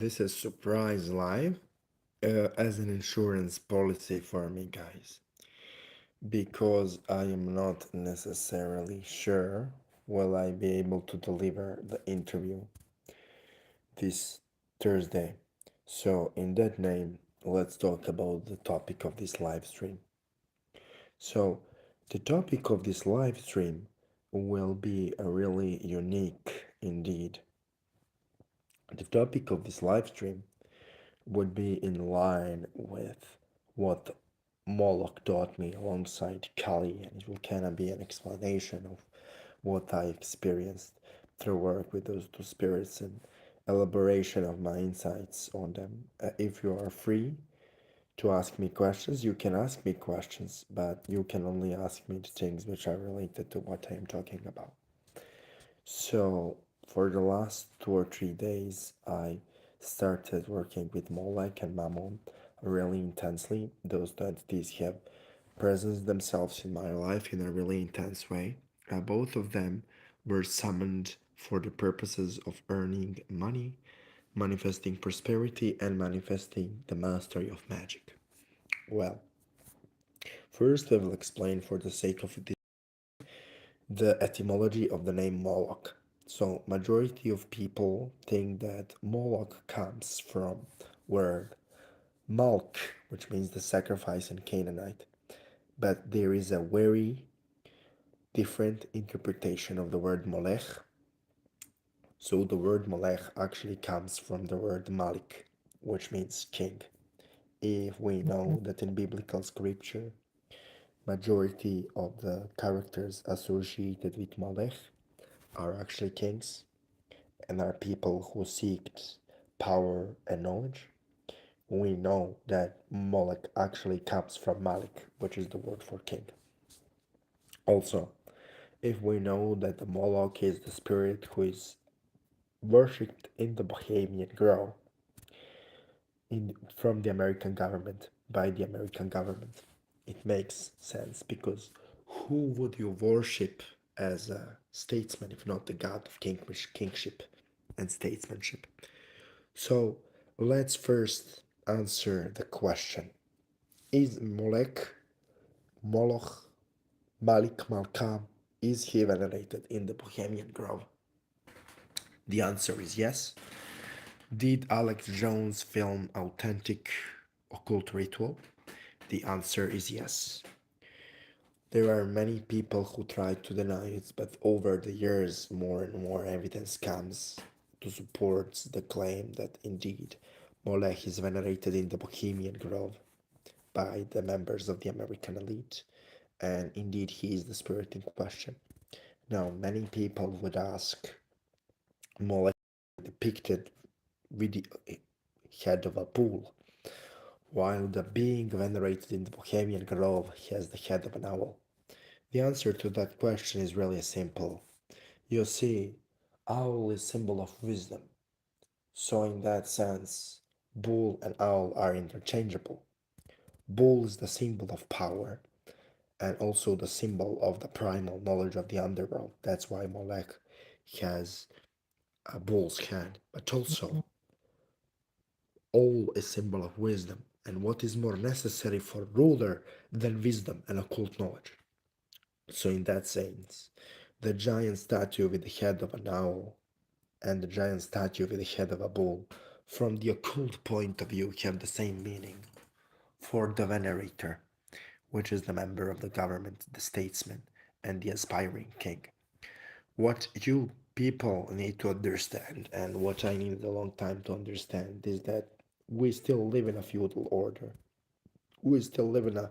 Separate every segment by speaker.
Speaker 1: This is Surprise Live as an insurance policy for me, guys, because I am not necessarily sure will I be able to deliver the interview this Thursday. So, in that name, let's talk about the topic of this live stream. So, the topic of this live stream will be a really unique indeed. The topic of this live stream would be in line with what Moloch taught me alongside Kali, and it will kind of be an explanation of what I experienced through work with those two spirits and elaboration of my insights on them. If you are free to ask me questions, you can ask me questions, but you can only ask me the things which are related to what I am talking about. So, for the last 2 or 3 days, I started working with Molech and Mammon really intensely. Those two entities have presenced themselves in my life in a really intense way. Both of them were summoned for the purposes of earning money, manifesting prosperity, and manifesting the mastery of magic. Well, first I will explain for the sake of the etymology of the name Moloch. So, majority of people think that Moloch comes from word Malk, which means the sacrifice in Canaanite. But there is a very different interpretation of the word Molech. So, the word Molech actually comes from the word Malik, which means king. If we know that in biblical scripture, majority of the characters associated with Molech are actually kings, and are people who seek power and knowledge, we know that Moloch actually comes from Malik, which is the word for king. Also, if we know that the Moloch is the spirit who is worshipped in the Bohemian Grove from the American government, by the American government, it makes sense because who would you worship as a statesman if not the god of kingship and statesmanship? So let's first answer the question. Is Moloch, Malik Malkam, is he venerated in the Bohemian Grove? The answer is yes. Did Alex Jones film authentic occult ritual? The answer is yes. There are many people who try to deny it, but over the years, more and more evidence comes to support the claim that indeed Molech is venerated in the Bohemian Grove by the members of the American elite, and indeed he is the spirit in question. Now, many people would ask, Molech depicted with the head of a bull, while the being venerated in the Bohemian Grove has the head of an owl. The answer to that question is really simple. You see, owl is symbol of wisdom, so in that sense, bull and owl are interchangeable. Bull is the symbol of power, and also the symbol of the primal knowledge of the underworld. That's why Molech has a bull's head. But also, all is symbol of wisdom. And what is more necessary for ruler than wisdom and occult knowledge? So in that sense, the giant statue with the head of an owl and the giant statue with the head of a bull, from the occult point of view, have the same meaning. For the venerator, which is the member of the government, the statesman, and the aspiring king. What you people need to understand, and what I needed a long time to understand, is that we still live in a feudal order. We still live in a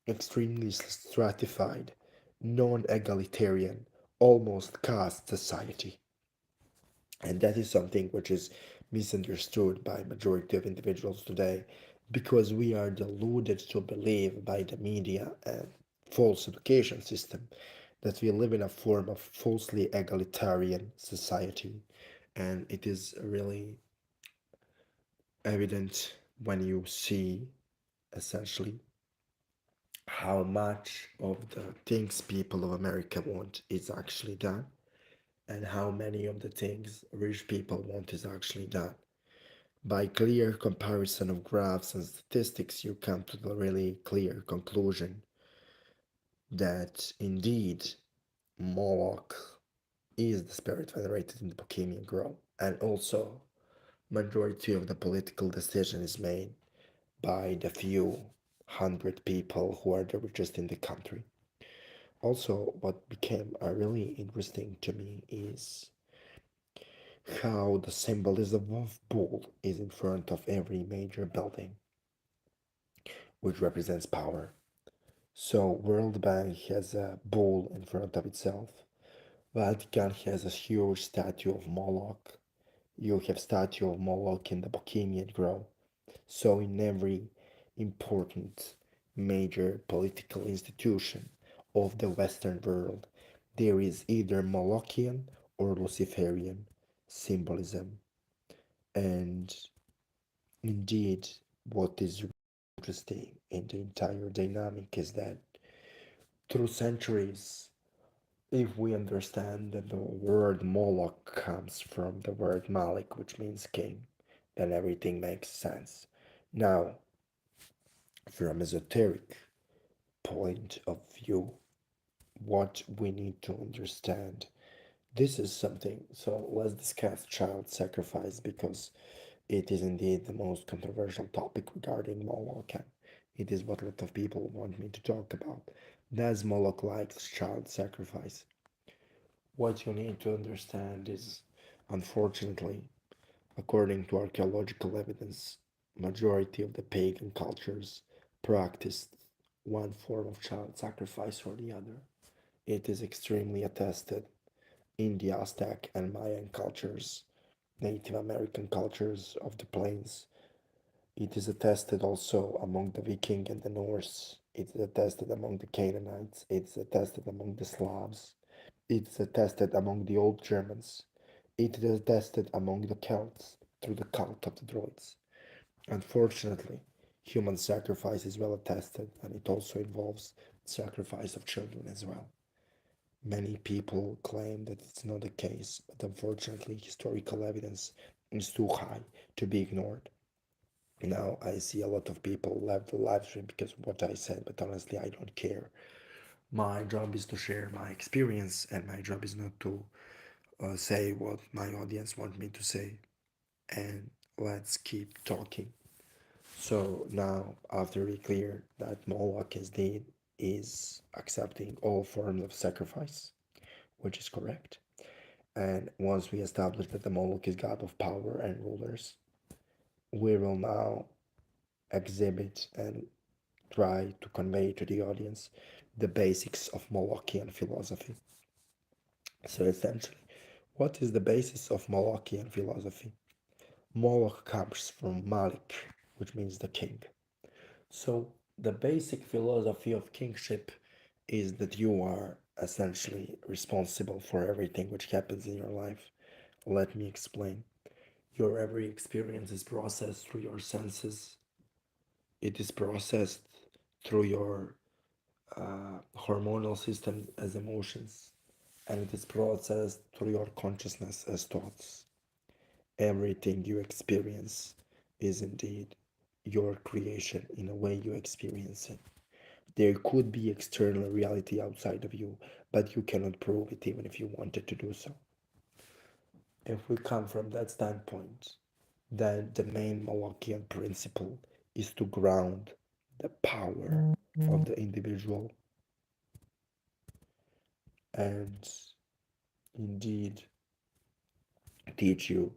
Speaker 1: extremely stratified, non-egalitarian, almost caste society. And that is something which is misunderstood by majority of individuals today because we are deluded to believe by the media and false education system that we live in a form of falsely egalitarian society. And it is really evident when you see essentially how much of the things people of America want is actually done and how many of the things rich people want is actually done. By clear comparison of graphs and statistics, you come to the really clear conclusion that indeed Moloch is the spirit venerated in the Bohemian Grove, and also majority of the political decision is made by the few hundred people who are the richest in the country. Also, what became really interesting to me is how the symbolism of bull is in front of every major building, which represents power. So World Bank has a bull in front of itself. Vatican has a huge statue of Moloch. You have statue of Moloch in the Bohemian Grove. So in every important major political institution of the Western world, there is either Molochian or Luciferian symbolism. And indeed, what is interesting in the entire dynamic is that through centuries, if we understand that the word Moloch comes from the word Malik, which means king, then everything makes sense. Now, from esoteric point of view, what we need to understand, this is something. So let's discuss child sacrifice because it is indeed the most controversial topic regarding Moloch. It is what a lot of people want me to talk about. Does Moloch like child sacrifice? What you need to understand is, unfortunately, according to archaeological evidence, majority of the pagan cultures practiced one form of child sacrifice or the other. It is extremely attested in the Aztec and Mayan cultures, Native American cultures of the plains. It is attested also among the Viking and the Norse. It is attested among the Canaanites. It is attested among the Slavs. It is attested among the old Germans. It is attested among the Celts through the cult of the Druids. Unfortunately, human sacrifice is well attested, and it also involves sacrifice of children as well. Many people claim that it's not the case, but unfortunately, historical evidence is too high to be ignored. Now, I see a lot of people left the live stream because of what I said, but honestly, I don't care. My job is to share my experience, and my job is not to say what my audience want me to say. And let's keep talking. So now, after we clear that Moloch is dead, is accepting all forms of sacrifice, which is correct. And once we establish that the Moloch is god of power and rulers, we will now exhibit and try to convey to the audience the basics of Molochian philosophy. So essentially, what is the basis of Molochian philosophy? Moloch comes from Malik, which means the king. So the basic philosophy of kingship is that you are essentially responsible for everything which happens in your life. Let me explain. Your every experience is processed through your senses. It is processed through your hormonal system as emotions, and it is processed through your consciousness as thoughts. Everything you experience is indeed your creation in a way you experience it. There could be external reality outside of you, but you cannot prove it even if you wanted to do so. If we come from that standpoint, then the main Molochian principle is to ground the power of the individual and indeed teach you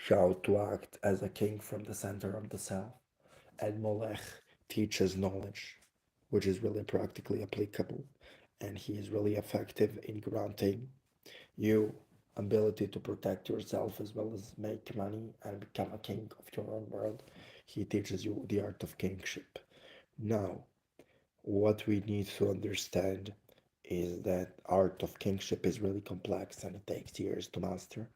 Speaker 1: how to act as a king from the center of the self. And Molech teaches knowledge, which is really practically applicable, and he is really effective in granting you ability to protect yourself as well as make money and become a king of your own world. He teaches you the art of kingship. Now, what we need to understand is that art of kingship is really complex and it takes years to master.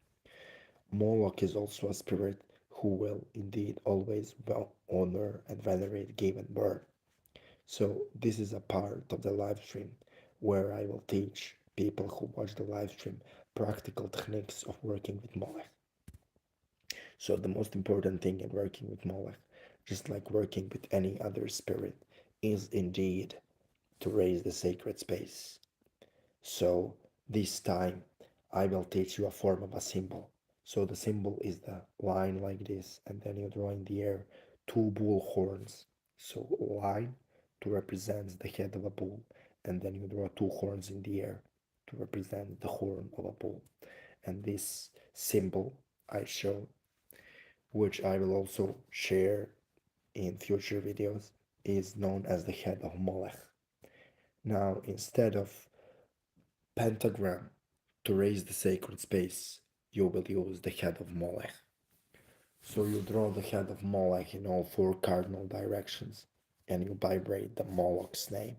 Speaker 1: Moloch is also a spirit who will indeed always well honor and venerate given word. So this is a part of the live stream where I will teach people who watch the live stream practical techniques of working with Moloch. So the most important thing in working with Moloch, just like working with any other spirit, is indeed to raise the sacred space. So this time I will teach you a form of a symbol. So the symbol is the line like this, and then you draw in the air two bull horns. So line to represent the head of a bull, and then you draw two horns in the air to represent the horn of a bull. And this symbol I show, which I will also share in future videos, is known as the head of Molech. Now, instead of pentagram to raise the sacred space, you will use the head of Molech. So you draw the head of Molech in all four cardinal directions, and you vibrate the Moloch's name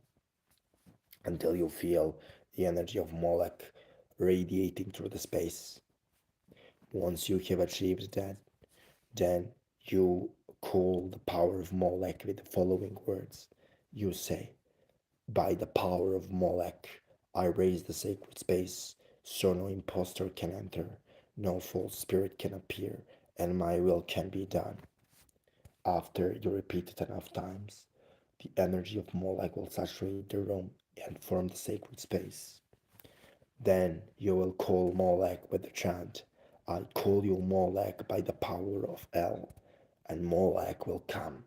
Speaker 1: until you feel the energy of Molech radiating through the space. Once you have achieved that, then you call the power of Molech with the following words. You say, by the power of Moloch, I raise the sacred space, so no impostor can enter, no false spirit can appear, and my will can be done. After you repeat it enough times, the energy of Moloch will saturate the room and form the sacred space. Then you will call Moloch with the chant, I call you Moloch by the power of El, and Moloch will come.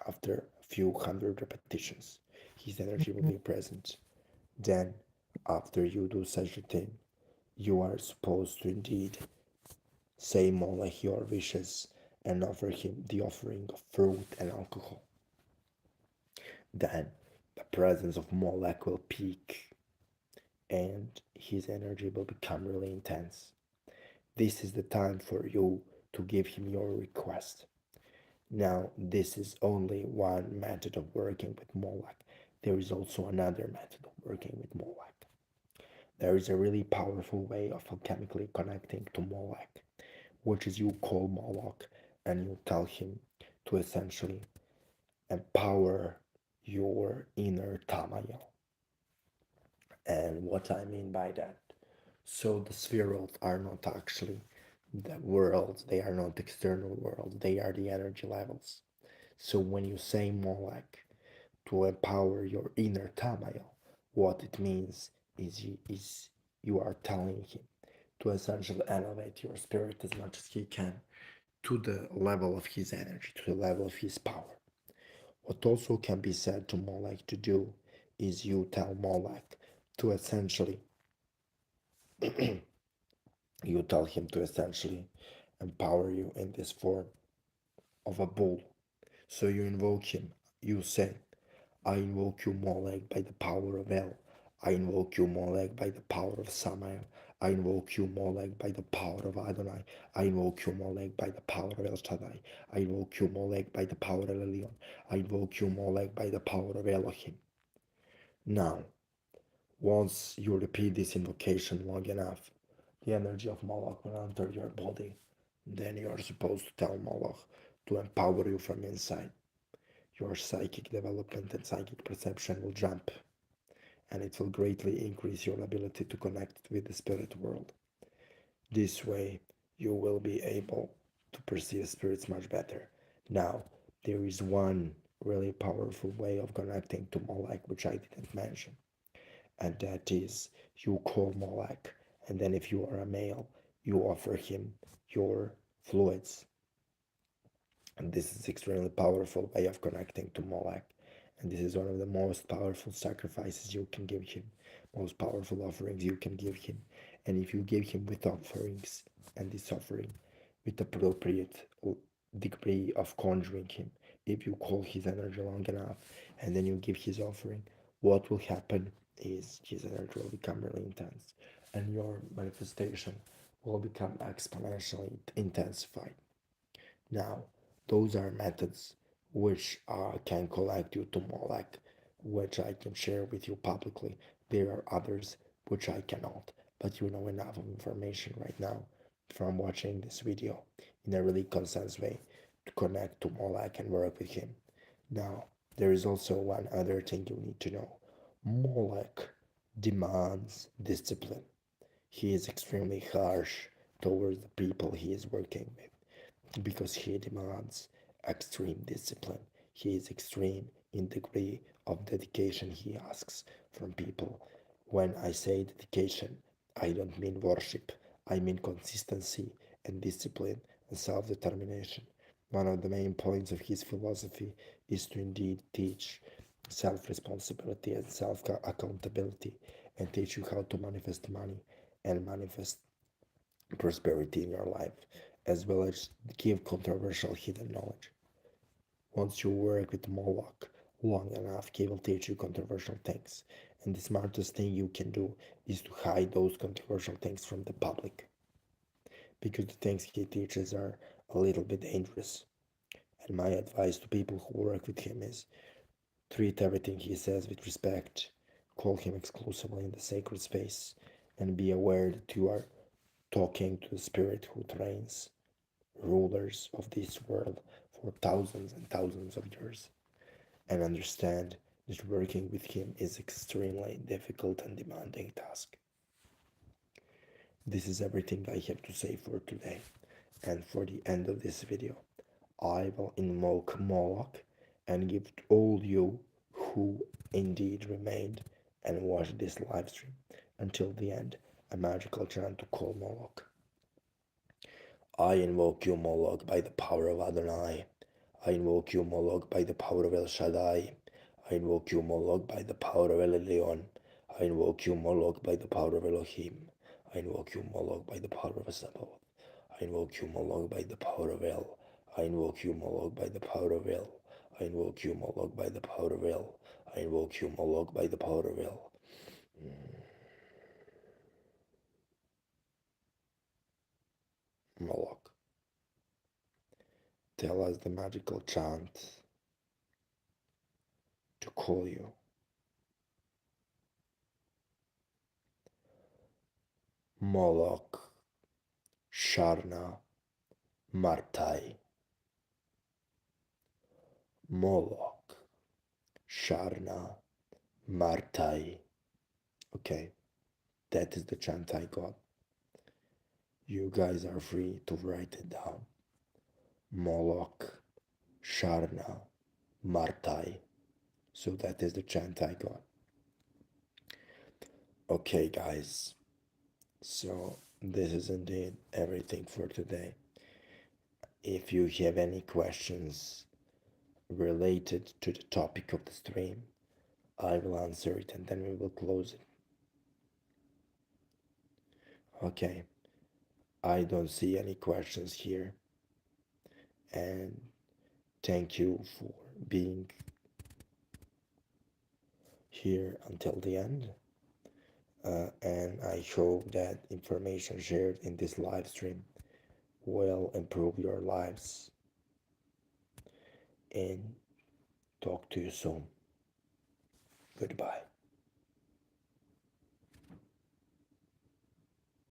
Speaker 1: After a few hundred repetitions, his energy will be present. Then, after you do such a thing, you are supposed to indeed say Molech your wishes and offer him the offering of fruit and alcohol. Then, the presence of Molech will peak and his energy will become really intense. This is the time for you to give him your request. Now, this is only one method of working with Moloch. There is also another method of working with Moloch. There is a really powerful way of alchemically connecting to Moloch, which is you call Moloch and you tell him to essentially empower your inner Tamayo. And what I mean by that, so the spheres are not actually the worlds, they are not external worlds, they are the energy levels. So when you say Moloch to empower your inner Tamayo, what it means is you are telling him to essentially elevate your spirit as much as he can to the level of his energy, to the level of his power. What also can be said to Moloch to do is you tell Moloch to essentially, you tell him to essentially empower you in this form of a bull. So you invoke him, you say, I invoke you, Molech, by the power of El. I invoke you, Molech, by the power of Samael. I invoke you, Molech, by the power of Adonai. I invoke you, Molech, by the power of El Shaddai. I invoke you, Molech, by the power of Elion. I invoke you, Molech, by the power of Elohim. Now, once you repeat this invocation long enough, the energy of Moloch will enter your body. Then you are supposed to tell Moloch to empower you from inside. Your psychic development and psychic perception will jump, and it will greatly increase your ability to connect with the spirit world. This way, you will be able to perceive spirits much better. Now, there is one really powerful way of connecting to Moloch which I didn't mention, and that is you call Moloch, and then if you are a male, you offer him your fluids. And this is extremely powerful way of connecting to Moloch. And this is one of the most powerful sacrifices you can give him, most powerful offerings you can give him. And if you give him with offerings and this offering with appropriate degree of conjuring him, if you call his energy long enough and then you give his offering, what will happen is his energy will become really intense and your manifestation will become exponentially intensified. Now, those are methods which can collect you to Moloch, which I can share with you publicly. There are others which I cannot, but you know enough of information right now from watching this video in a really concise way to connect to Moloch and work with him. Now, there is also one other thing you need to know. Moloch demands discipline. He is extremely harsh towards the people he is working with. because he demands extreme discipline. He is extreme in degree of dedication he asks from people. When I say dedication, I don't mean worship. I mean consistency and discipline and self-determination. One of the main points of his philosophy is to indeed teach self-responsibility and self-accountability and teach you how to manifest money and manifest prosperity in your life, as well as give controversial hidden knowledge. Once you work with Moloch long enough, he will teach you controversial things. And the smartest thing you can do is to hide those controversial things from the public, because the things he teaches are a little bit dangerous. And my advice to people who work with him is treat everything he says with respect, call him exclusively in the sacred space, and be aware that you are talking to the spirit who trains rulers of this world for thousands and thousands of years, and understand that working with him is extremely difficult and demanding task. This is everything I have to say for today, and for the end of this video I will invoke Moloch and give to all you who indeed remained and watched this live stream until the end a magical chant to call Moloch. I invoke you, Moloch, by the power of Adonai. I invoke you, Moloch, by the power of El Shaddai. I invoke you, Moloch, by the power of El Elyon. I invoke you, Moloch, by the power of Elohim. I invoke you, Moloch, by the power of Sabaoth. I invoke you, Moloch, by the power of El. I invoke you, Moloch, by the power of El. I invoke you, Moloch, by the power of El. I invoke you, Moloch, by the power of El. Moloch, tell us the magical chant to call you. Moloch, Sharna, Martai. Moloch, Sharna, Martai. Okay, that is the chant I got. You guys are free to write it down. Moloch, Sharna, Martai. So that is the chant I got. Okay, guys. So this is indeed everything for today. If you have any questions related to the topic of the stream, I will answer it and then we will close it. Okay, I don't see any questions here. And thank you for being here until the end. And I hope that information shared in this live stream will improve your lives. And talk to you soon. Goodbye.